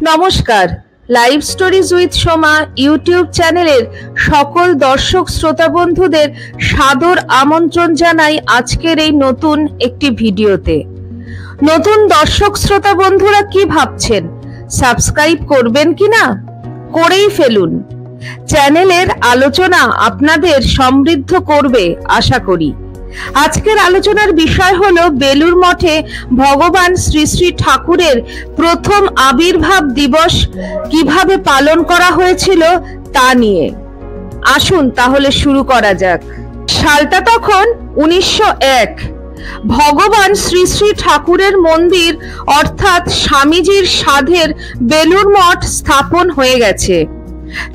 নমস্কার, live stories with Soma YouTube চ্যানেলের সকল দর্শক শ্রোতা বন্ধুদের সাদর আমন্ত্রণ জানাই আজকের এই নতুন একটি ভিডিওতে। নতুন দর্শক শ্রোতা বন্ধুরা কি ভাবছেন, সাবস্ক্রাইব করবেন কিনা? করেই ফেলুন। চ্যানেলের আলোচনা আপনাদের সমৃদ্ধ করবে আশা করি। আজকের আলোচনার বিষয় হলো বেলুড় মঠে ভগবান শ্রী শ্রী ঠাকুরের প্রথম আবির্ভাব দিবস কিভাবে পালন করা হয়েছিল তা নিয়ে। আসুন তাহলে শুরু করা যাক। সালটা তখন 1901। ভগবান শ্রী শ্রী ঠাকুরের মন্দির অর্থাৎ স্বামীজির সাধের বেলুড় মঠ স্থাপন হয়ে গেছে।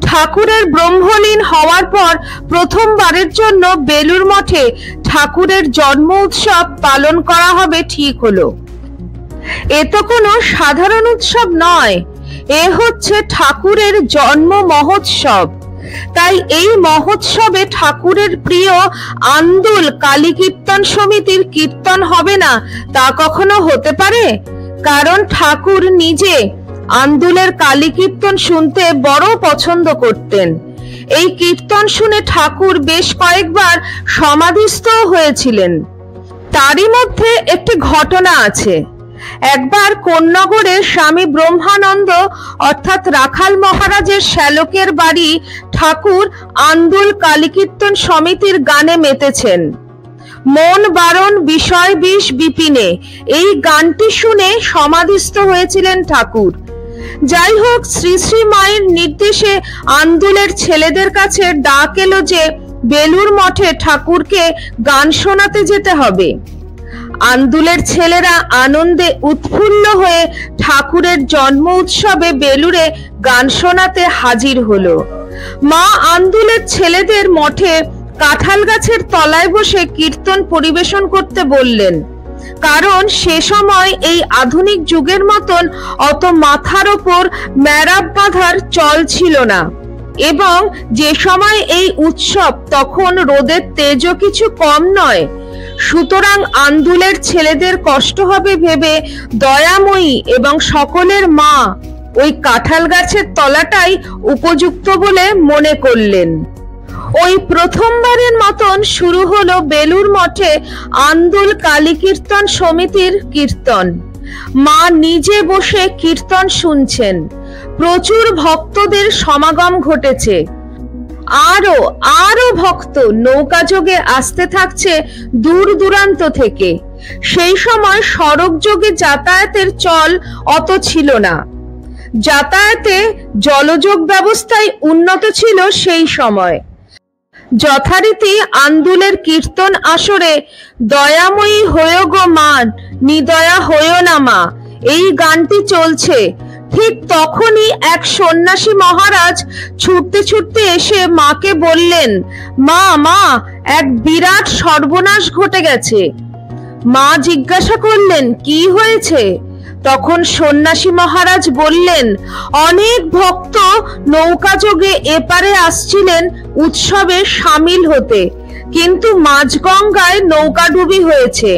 ঠাকুরের ব্রহ্মলীন হওয়ার পর প্রথমবারের জন্য বেলুড় মঠে ঠাকুরের জন্ম উৎসব পালন করা হবে ঠিক হলো। এ তো কোনো সাধারণ উৎসব নয়, এ হচ্ছে ঠাকুরের জন্ম মহোৎসব। তাই এই মহোৎসবে ঠাকুরের প্রিয় আন্দুল কালী কীর্তন সমিতির কীর্তন হবে না তা কখনো হতে পারে? কারণ ঠাকুর নিজে আন্দুলের কালী কীর্তন শুনতে বড় পছন্দ করতেন। এই কীর্তন শুনে ঠাকুর বেশ কয়েকবার সমাধিস্থ হয়েছিলেন। তারই মধ্যে একটি ঘটনা আছে। একবার কোন্নগরে স্বামী ব্রহ্মানন্দ অর্থাৎ রাখাল মহারাজের শ্যালকের বাড়ি ঠাকুর আন্দুল কালী কীর্তন সমিতির গানে মেতেছেন। মন বারণ বিষয় বিষ বিপিনে, এই গানটি শুনে সমাধিস্থ হয়েছিলেন ঠাকুর। যাই হোক, শ্রী শ্রী মায়ের নির্দেশে আন্দুলের ছেলেদের কাছে ডাক এলো যে বেলুড় মঠে ঠাকুরকে গান শোনাতে যেতে হবে। আন্দুলের ছেলেরা আনন্দে উৎফুল্ল হয়ে ঠাকুরের জন্ম উৎসবে বেলুড়ে গান শোনাতে হাজির হলো। মা আন্দুলের ছেলেদের মঠে কাঁঠাল গাছের তলায় বসে কীর্তন পরিবেশন করতে বললেন। কারণ সে সময় এই আধুনিক যুগের মতন অত মাথার ওপর ম্যারাপ বাঁধার চল ছিল না, এবং যে সময় এই উৎসব তখন রোদের তেজও কিছু কম নয়। সুতরাং আন্দুলের ছেলেদের কষ্ট হবে ভেবে দয়াময়ী এবং সকলের মা ওই কাঁঠাল গাছের তলাটাই উপযুক্ত বলে মনে করলেন। ওই প্রথমবারের মতন শুরু হলো বেলুড় মঠে আন্দুল কালী কীর্তন সমিতির কীর্তন। মা নিজে বসে কীর্তন শুনছেন। প্রচুর ভক্তদের সমাগম ঘটেছে। আরো আরো ভক্ত নৌকা যোগে আসতে থাকছে দূর দূরান্ত থেকে। সেই সময় সড়ক যোগে যাতায়াতের চল অত ছিল না। যাতায়াতে জলযোগ ব্যবস্থায় উন্নত ছিল সেই সময়। যথারীতি আন্দুলের কীর্তন আসরে দয়াময়ী হয়েও গো মান, নিদয়া হয়েও না মা, এই গানটি চলছে। ঠিক তখনই এক সন্ন্যাসী মহারাজ ছুটতে ছুটতে এসে মাকে বললেন, মা মা, এক বিরাট সর্বনাশ ঘটে গেছে। মা জিজ্ঞাসা করলেন, কি হয়েছে? তখন সন্ন্যাসী মহারাজ বললেন, অনেক ভক্ত নৌকা যোগে এপারে আসছিলেন উৎসবে সামিল হতে, কিন্তু মাঝগঙ্গায় নৌকাডুবি হয়েছে,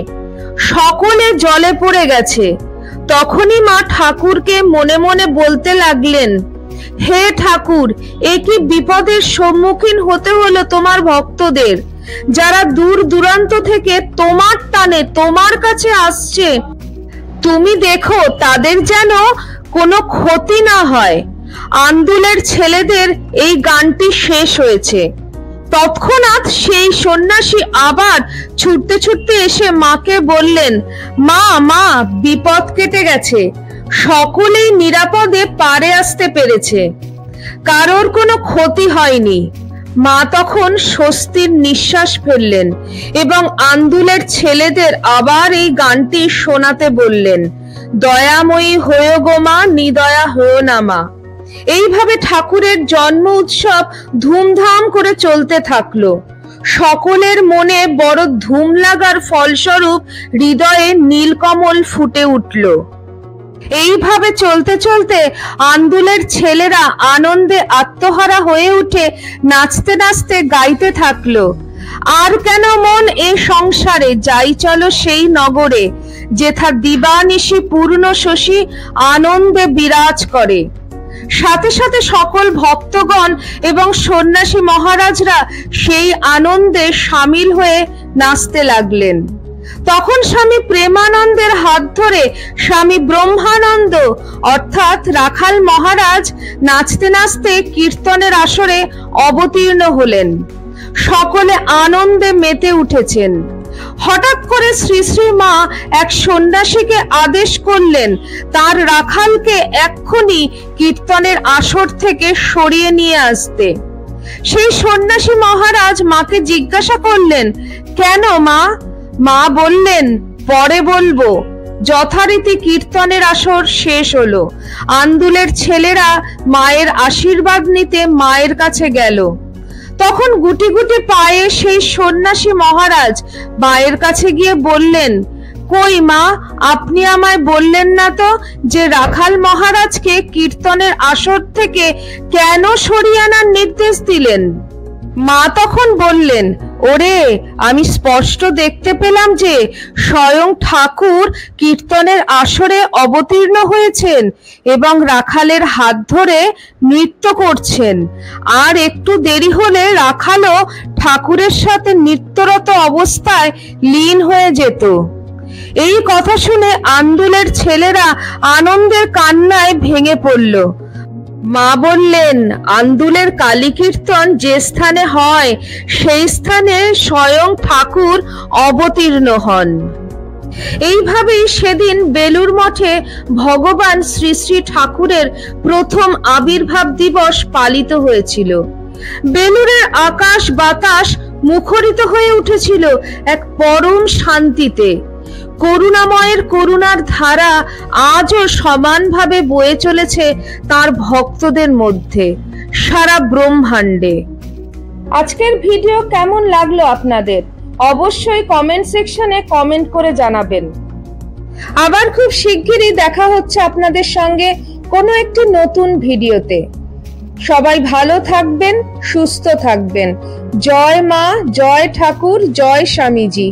সকলে জলে পড়ে গেছে। তখনই মা ঠাকুরকে মনে মনে বলতে লাগলেন, হে ঠাকুর, এ কি বিপদের সম্মুখীন হতে হলো তোমার ভক্তদের, যারা দূর দূরান্ত থেকে তোমার টানে তোমার কাছে আসছে। তুমি দেখো তাদের যেন কোনো ক্ষতি না হয়। আন্দুলের ছেলেদের এই গানটি শেষ হয়েছে। তৎক্ষণাৎ সেই সন্ন্যাসী আবার ছুটতে ছুটতে এসে মাকে বললেন, মা মা, বিপদ কেটে গেছে, সকলেই নিরাপদে পারে আসতে পেরেছে, কারোর কোনো ক্ষতি হয়নি। মা তখন স্বস্তির নিঃশ্বাস ফেললেন এবং আন্দুলের ছেলেদের আবার এই গানটি শোনাতে বললেন, দয়াময়ী হয়েও গো মা, নিদয়া হয়েও না মা। এইভাবে ঠাকুরের জন্ম উৎসব ধুমধাম করে চলতে থাকলো। সকলের মনে বড় ধুম লাগার ফলস্বরূপ হৃদয়ে নীলকমল ফুটে উঠল। এইভাবে চলতে চলতে আন্দুলের ছেলেরা আনন্দে আত্মহারা হয়ে উঠে নাচতে নাচতে গাইতে থাকলো, আর কেন মন এ সংসারে, যাই চলো সেই নগরে, যেথা দিবানিশি পূর্ণ শশী আনন্দে বিরাজ করে। সাথে সাথে সকল ভক্তগণ এবং সন্ন্যাসী মহারাজরা সেই আনন্দে সামিল হয়ে নাচতে লাগলেন। তখন স্বামী প্রেমানন্দের হাত ধরে স্বামী ব্রহ্মানন্দ অর্থাৎ রাখাল মহারাজ নাচতে নাচতে কীর্তনের আসরে অবতীর্ণ হলেন। সকলে আনন্দে মেতে উঠেছেন। হঠাৎ করে শ্রী শ্রী মা এক সন্ন্যাসীকে আদেশ করলেন তার রাখালকে এক্ষুনি কীর্তনের আসর থেকে সরিয়ে নিয়ে আসতে। সেই সন্ন্যাসী মহারাজ মাকে জিজ্ঞাসা করলেন, কেন মা? মা বললেন, পরে বলবো। যথারীতি কীর্তনের আসর শেষ হলো। আন্দুলের ছেলেরা মায়ের আশীর্বাদ নিতে মায়ের কাছে গেল। তখন গুটি গুটি পায়ে সেই সন্ন্যাসী মহারাজ মায়ের কাছে গিয়ে বললেন, কই মা, আপনি আমায় বললেন না তো যে রাখাল মহারাজকে কীর্তনের আসর থেকে কেন সরিয়ে আনার নির্দেশ দিলেন? মা তখন বললেন, ওরে, আমি স্পষ্ট দেখতে পেলাম যে স্বয়ং ঠাকুর কীর্তনের আসরে অবতীর্ণ হয়েছেন এবং রাখালের হাত ধরে নৃত্য করছেন। আর একটু দেরি হলে রাখালও ঠাকুরের সাথে নৃত্যরত অবস্থায় লীন হয়ে যেত। এই কথা শুনে আন্দুলের ছেলেরা আনন্দের কান্নায় ভেঙে পড়ল। মা বললেন, আন্দুলের কালী কীর্তন যে স্থানে হয় সেই স্থানে স্বয়ং ঠাকুর অবতীর্ণ হন। এইভাবেই সেদিন বেলুর মঠে ভগবান শ্রী শ্রী ঠাকুরের প্রথম আবির্ভাব দিবস পালিত হয়েছিল। বেলুরের আকাশ বাতাস মুখরিত হয়ে উঠেছিল এক পরম শান্তিতে। করুণাময়ের করুণার ধারা আজও সমানভাবে বয়ে চলেছে তার ভক্তদের মধ্যে সারা ব্রহ্মাণ্ডে। আজকের ভিডিও কেমন লাগলো আপনাদের? অবশ্যই কমেন্ট সেকশনে কমেন্ট করে জানাবেন। আবার খুব শিগগিরই দেখা হচ্ছে আপনাদের সঙ্গে কোনো একটি নতুন ভিডিওতে। সবাই ভালো থাকবেন, সুস্থ থাকবেন। জয় মা, জয় ঠাকুর, জয় স্বামীজি।